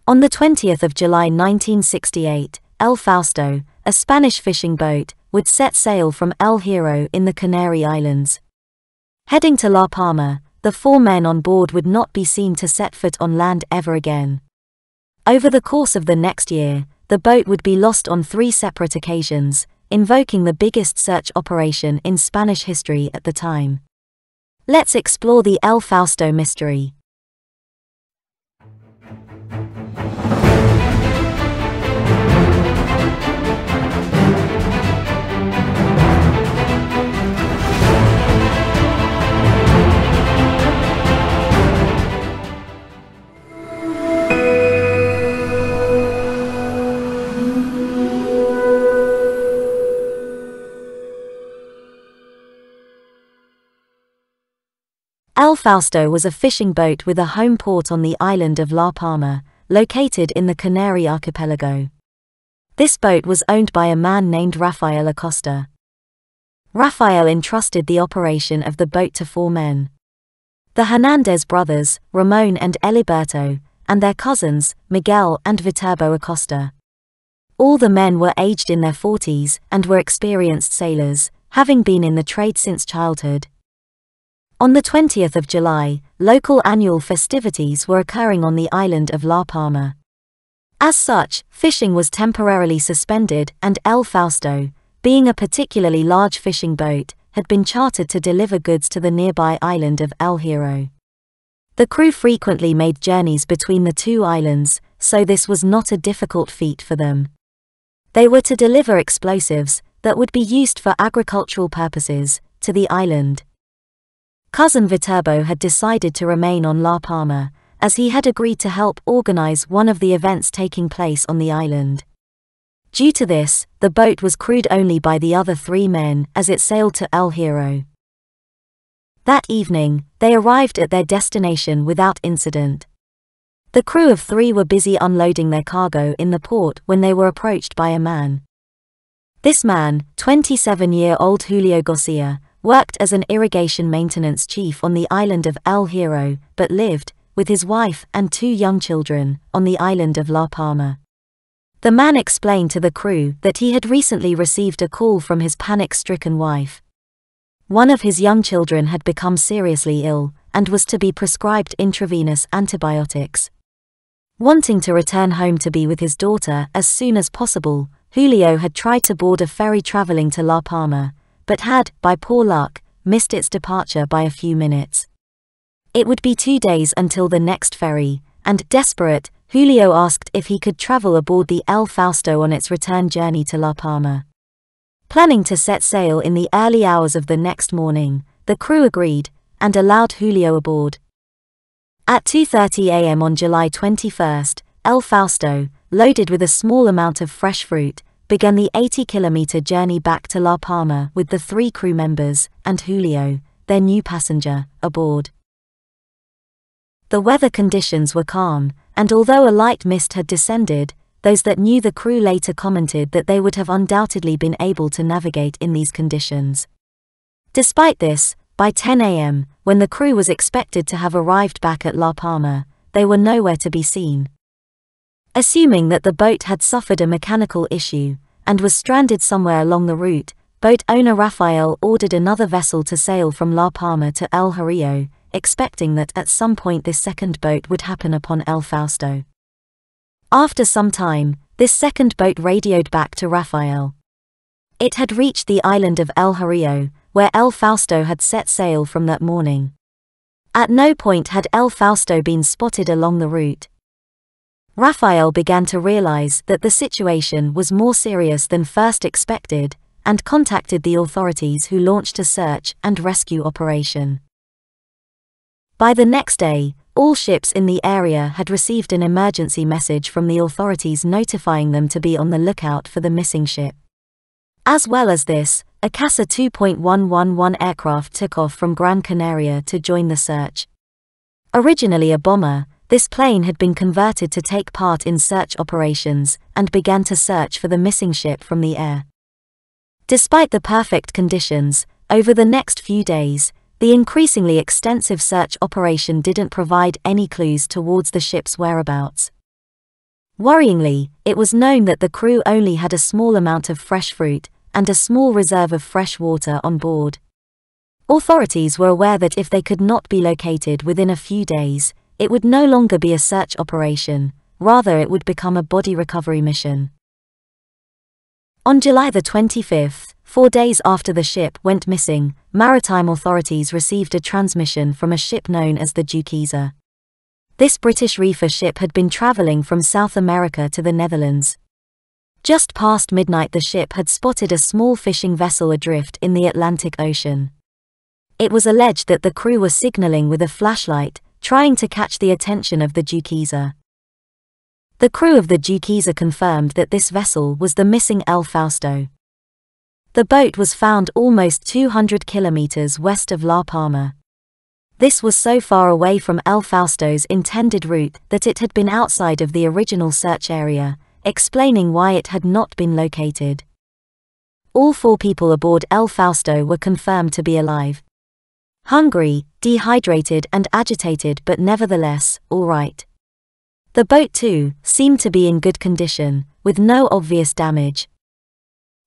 On the 20th of July 1968, El Fausto, a Spanish fishing boat, would set sail from El Hierro in the Canary Islands. Heading to La Palma, the 4 men on board would not be seen to set foot on land ever again. Over the course of the next year, the boat would be lost on 3 separate occasions, invoking the biggest search operation in Spanish history at the time. Let's explore the El Fausto mystery. El Fausto was a fishing boat with a home port on the island of La Palma, located in the Canary archipelago. This boat was owned by a man named Rafael Acosta. Rafael entrusted the operation of the boat to 4 men. The Hernandez brothers, Ramon and Eliberto, and their cousins, Miguel and Viterbo Acosta. All the men were aged in their 40s and were experienced sailors, having been in the trade since childhood. On the 20th of July, local annual festivities were occurring on the island of La Palma. As such, fishing was temporarily suspended and El Fausto, being a particularly large fishing boat, had been chartered to deliver goods to the nearby island of El Hierro. The crew frequently made journeys between the 2 islands, so this was not a difficult feat for them. They were to deliver explosives that would be used for agricultural purposes to the island. Cousin Viterbo had decided to remain on La Palma, as he had agreed to help organize one of the events taking place on the island. Due to this, the boat was crewed only by the other 3 men as it sailed to El Hierro. That evening, they arrived at their destination without incident. The crew of 3 were busy unloading their cargo in the port when they were approached by a man. This man, 27-year-old Julio Garcia, worked as an irrigation maintenance chief on the island of El Hierro, but lived, with his wife and 2 young children, on the island of La Palma. The man explained to the crew that he had recently received a call from his panic-stricken wife. One of his young children had become seriously ill, and was to be prescribed intravenous antibiotics. Wanting to return home to be with his daughter as soon as possible, Julio had tried to board a ferry traveling to La Palma, but had, by poor luck, missed its departure by a few minutes. It would be 2 days until the next ferry, and desperate, Julio asked if he could travel aboard the El Fausto on its return journey to La Palma. Planning to set sail in the early hours of the next morning, the crew agreed, and allowed Julio aboard. At 2:30 a.m. on July 21st, El Fausto, loaded with a small amount of fresh fruit, began the 80-kilometer journey back to La Palma with the 3 crew members, and Julio, their new passenger, aboard. The weather conditions were calm, and although a light mist had descended, those that knew the crew later commented that they would have undoubtedly been able to navigate in these conditions. Despite this, by 10 a.m., when the crew was expected to have arrived back at La Palma, they were nowhere to be seen. Assuming that the boat had suffered a mechanical issue, and was stranded somewhere along the route, boat owner Rafael ordered another vessel to sail from La Palma to El Hierro, expecting that at some point this second boat would happen upon El Fausto. After some time, this second boat radioed back to Rafael. It had reached the island of El Hierro, where El Fausto had set sail from that morning. At no point had El Fausto been spotted along the route. Rafael began to realize that the situation was more serious than first expected, and contacted the authorities, who launched a search and rescue operation. By the next day, all ships in the area had received an emergency message from the authorities notifying them to be on the lookout for the missing ship. As well as this, a Castor 2.111 aircraft took off from Gran Canaria to join the search. Originally a bomber, this plane had been converted to take part in search operations, and began to search for the missing ship from the air. Despite the perfect conditions, over the next few days, the increasingly extensive search operation didn't provide any clues towards the ship's whereabouts. Worryingly, it was known that the crew only had a small amount of fresh fruit and a small reserve of fresh water on board. Authorities were aware that if they could not be located within a few days, it would no longer be a search operation, rather it would become a body recovery mission. On July the 25th, 4 days after the ship went missing, maritime authorities received a transmission from a ship known as the Duquesa. This British reefer ship had been traveling from South America to the Netherlands. Just past midnight, the ship had spotted a small fishing vessel adrift in the Atlantic Ocean. It was alleged that the crew were signaling with a flashlight, trying to catch the attention of the Duquesa. The crew of the Duquesa confirmed that this vessel was the missing El Fausto. The boat was found almost 200 kilometers west of La Palma. This was so far away from El Fausto's intended route that it had been outside of the original search area, explaining why it had not been located. All 4 people aboard El Fausto were confirmed to be alive. Hungry, dehydrated and agitated, but nevertheless, all right. The boat too seemed to be in good condition, with no obvious damage.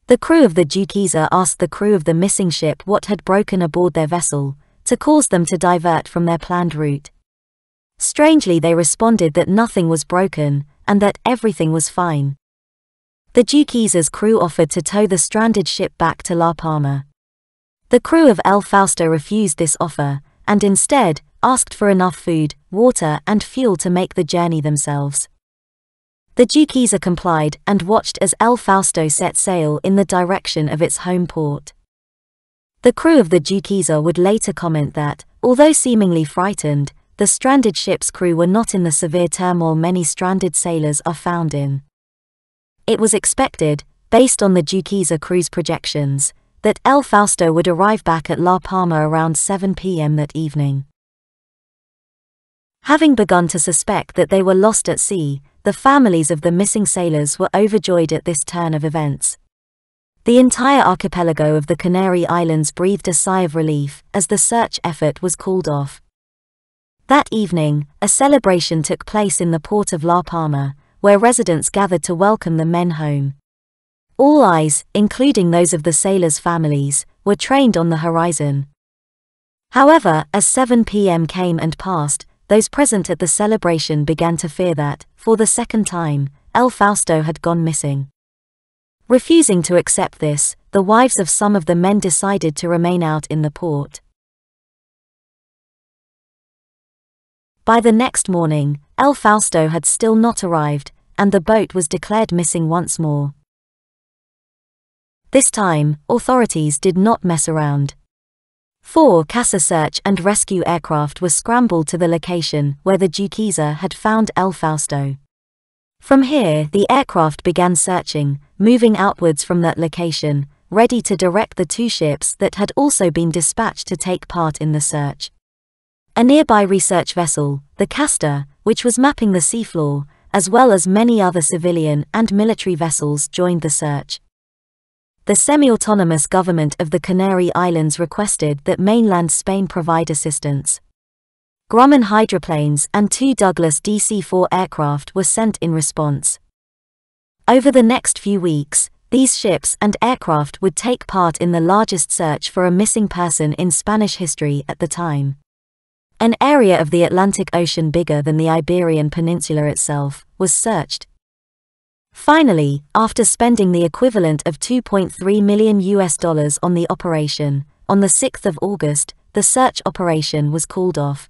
The crew of the Duquesa asked the crew of the missing ship what had broken aboard their vessel, to cause them to divert from their planned route. Strangely, they responded that nothing was broken, and that everything was fine. The Duquesa's crew offered to tow the stranded ship back to La Palma. The crew of El Fausto refused this offer, and instead asked for enough food, water and fuel to make the journey themselves. The Duquesa complied and watched as El Fausto set sail in the direction of its home port. The crew of the Duquesa would later comment that, although seemingly frightened, the stranded ship's crew were not in the severe turmoil many stranded sailors are found in. It was expected, based on the Duquesa crew's projections, that El Fausto would arrive back at La Palma around 7 p.m. that evening. Having begun to suspect that they were lost at sea, the families of the missing sailors were overjoyed at this turn of events. The entire archipelago of the Canary Islands breathed a sigh of relief as the search effort was called off. That evening, a celebration took place in the port of La Palma, where residents gathered to welcome the men home. All eyes, including those of the sailors' families, were trained on the horizon. However, as 7 p.m. came and passed, those present at the celebration began to fear that, for the second time, El Fausto had gone missing. Refusing to accept this, the wives of some of the men decided to remain out in the port. By the next morning, El Fausto had still not arrived, and the boat was declared missing once more. This time, authorities did not mess around. 4 Castor search and rescue aircraft were scrambled to the location where the Duquesa had found El Fausto. From here, the aircraft began searching, moving outwards from that location, ready to direct the 2 ships that had also been dispatched to take part in the search. A nearby research vessel, the Castor, which was mapping the seafloor, as well as many other civilian and military vessels, joined the search. The semi-autonomous government of the Canary Islands requested that mainland Spain provide assistance. Grumman hydroplanes and 2 Douglas DC-4 aircraft were sent in response. Over the next few weeks, these ships and aircraft would take part in the largest search for a missing person in Spanish history at the time. An area of the Atlantic Ocean bigger than the Iberian Peninsula itself was searched. Finally, after spending the equivalent of $2.3 million on the operation, on the 6th of August, the search operation was called off.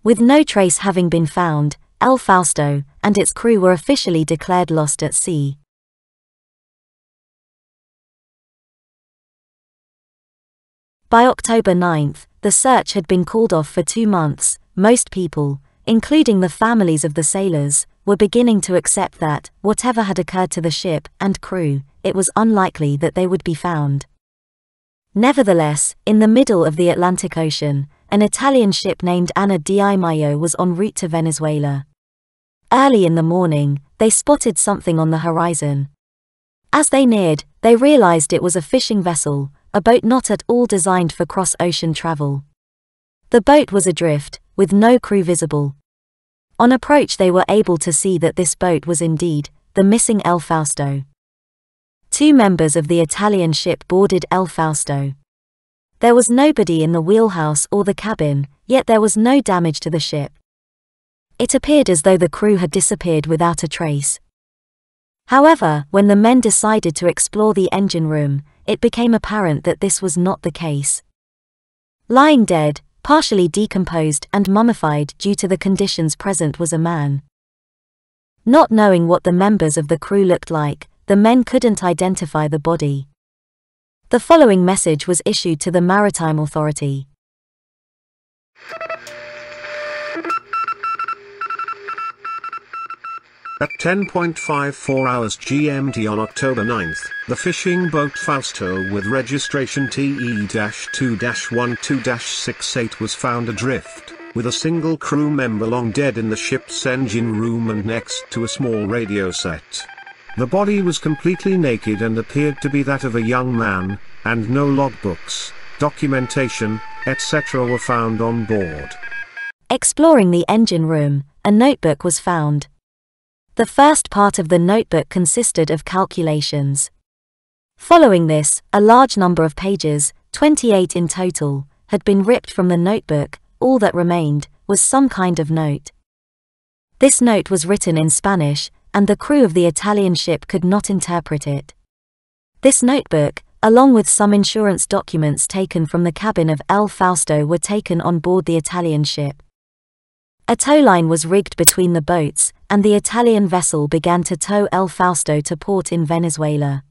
With no trace having been found, El Fausto and its crew were officially declared lost at sea. By October 9th, the search had been called off for 2 months. Most people, including the families of the sailors, were beginning to accept that, whatever had occurred to the ship and crew, it was unlikely that they would be found. Nevertheless, in the middle of the Atlantic Ocean, an Italian ship named Anna di Maio was en route to Venezuela. Early in the morning, they spotted something on the horizon. As they neared, they realized it was a fishing vessel, a boat not at all designed for cross-ocean travel. The boat was adrift, with no crew visible. On approach they were able to see that this boat was indeed the missing El Fausto. 2 members of the Italian ship boarded El Fausto. There was nobody in the wheelhouse or the cabin, yet there was no damage to the ship. It appeared as though the crew had disappeared without a trace. However, when the men decided to explore the engine room, it became apparent that this was not the case. Lying dead, partially decomposed and mummified due to the conditions present was a man. Not knowing what the members of the crew looked like, the men couldn't identify the body. The following message was issued to the Maritime Authority. At 10.54 hours GMT on October 9th, the fishing boat Fausto with registration TE-2-12-68 was found adrift, with a single crew member long dead in the ship's engine room and next to a small radio set. The body was completely naked and appeared to be that of a young man, and no logbooks, documentation, etc. were found on board. Exploring the engine room, a notebook was found. The first part of the notebook consisted of calculations. Following this, a large number of pages, 28 in total, had been ripped from the notebook. All that remained was some kind of note. This note was written in Spanish, and the crew of the Italian ship could not interpret it. This notebook, along with some insurance documents taken from the cabin of El Fausto, were taken on board the Italian ship. A tow line was rigged between the boats, and the Italian vessel began to tow El Fausto to port in Venezuela.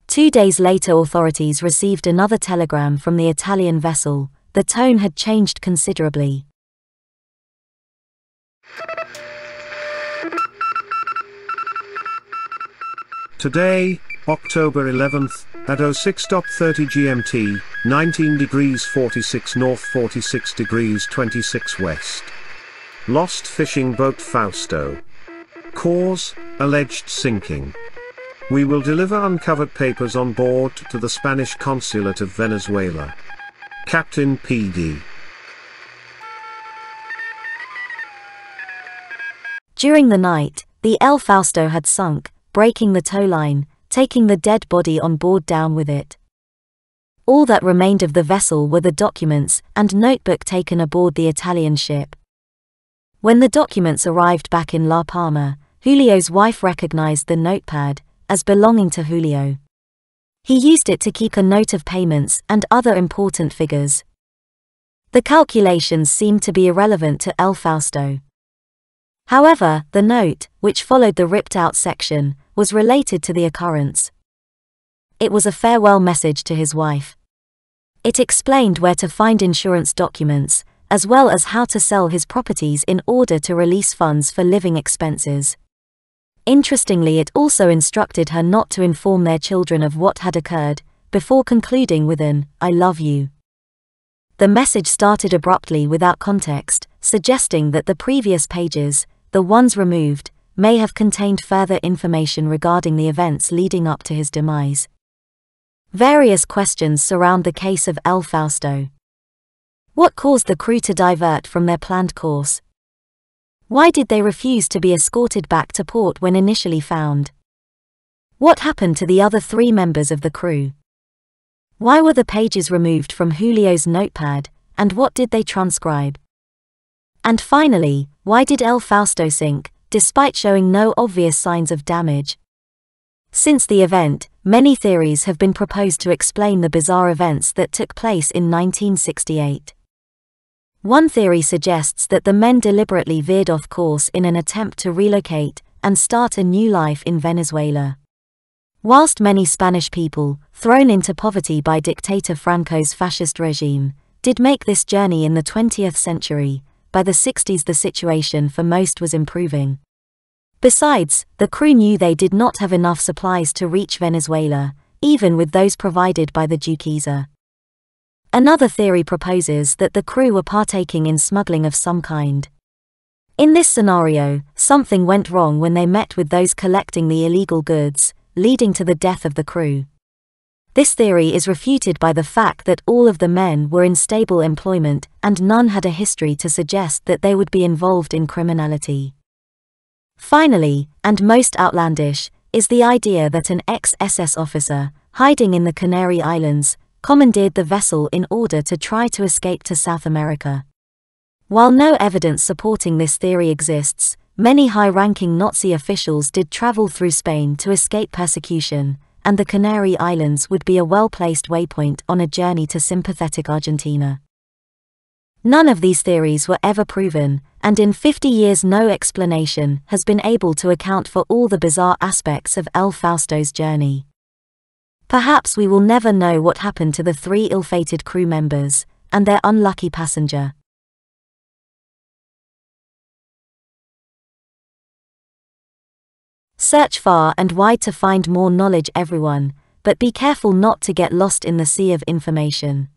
Two days later, authorities received another telegram from the Italian vessel. The tone had changed considerably. Today, October 11th, at 06:30 GMT, 19 degrees 46 north 46 degrees 26 west. Lost fishing boat Fausto. Cause, alleged sinking. We will deliver uncovered papers on board to the Spanish consulate of Venezuela. Captain PD. During the night, the El Fausto had sunk, breaking the tow line, taking the dead body on board down with it. All that remained of the vessel were the documents and notebook taken aboard the Italian ship. When the documents arrived back in La Palma, Julio's wife recognized the notepad as belonging to Julio. He used it to keep a note of payments and other important figures. The calculations seemed to be irrelevant to El Fausto. However, the note, which followed the ripped-out section, was related to the occurrence. It was a farewell message to his wife. It explained where to find insurance documents, as well as how to sell his properties in order to release funds for living expenses. Interestingly, it also instructed her not to inform their children of what had occurred, before concluding with an "I love you." The message started abruptly without context, suggesting that the previous pages, the ones removed, may have contained further information regarding the events leading up to his demise. Various questions surround the case of El Fausto. What caused the crew to divert from their planned course? Why did they refuse to be escorted back to port when initially found? What happened to the other 3 members of the crew? Why were the pages removed from Julio's notepad, and what did they transcribe? And finally, why did El Fausto sink, despite showing no obvious signs of damage? Since the event, many theories have been proposed to explain the bizarre events that took place in 1968. One theory suggests that the men deliberately veered off course in an attempt to relocate and start a new life in Venezuela. Whilst many Spanish people, thrown into poverty by dictator Franco's fascist regime, did make this journey in the 20th century, by the 60s the situation for most was improving. Besides, the crew knew they did not have enough supplies to reach Venezuela, even with those provided by the Duquesa. Another theory proposes that the crew were partaking in smuggling of some kind. In this scenario, something went wrong when they met with those collecting the illegal goods, leading to the death of the crew. This theory is refuted by the fact that all of the men were in stable employment and none had a history to suggest that they would be involved in criminality. Finally, and most outlandish, is the idea that an ex-SS officer, hiding in the Canary Islands, commandeered the vessel in order to try to escape to South America. While no evidence supporting this theory exists, many high-ranking Nazi officials did travel through Spain to escape persecution, and the Canary Islands would be a well-placed waypoint on a journey to sympathetic Argentina. None of these theories were ever proven, and in 50 years no explanation has been able to account for all the bizarre aspects of El Fausto's journey. Perhaps we will never know what happened to the 3 ill-fated crew members and their unlucky passenger. Search far and wide to find more knowledge, everyone, but be careful not to get lost in the sea of information.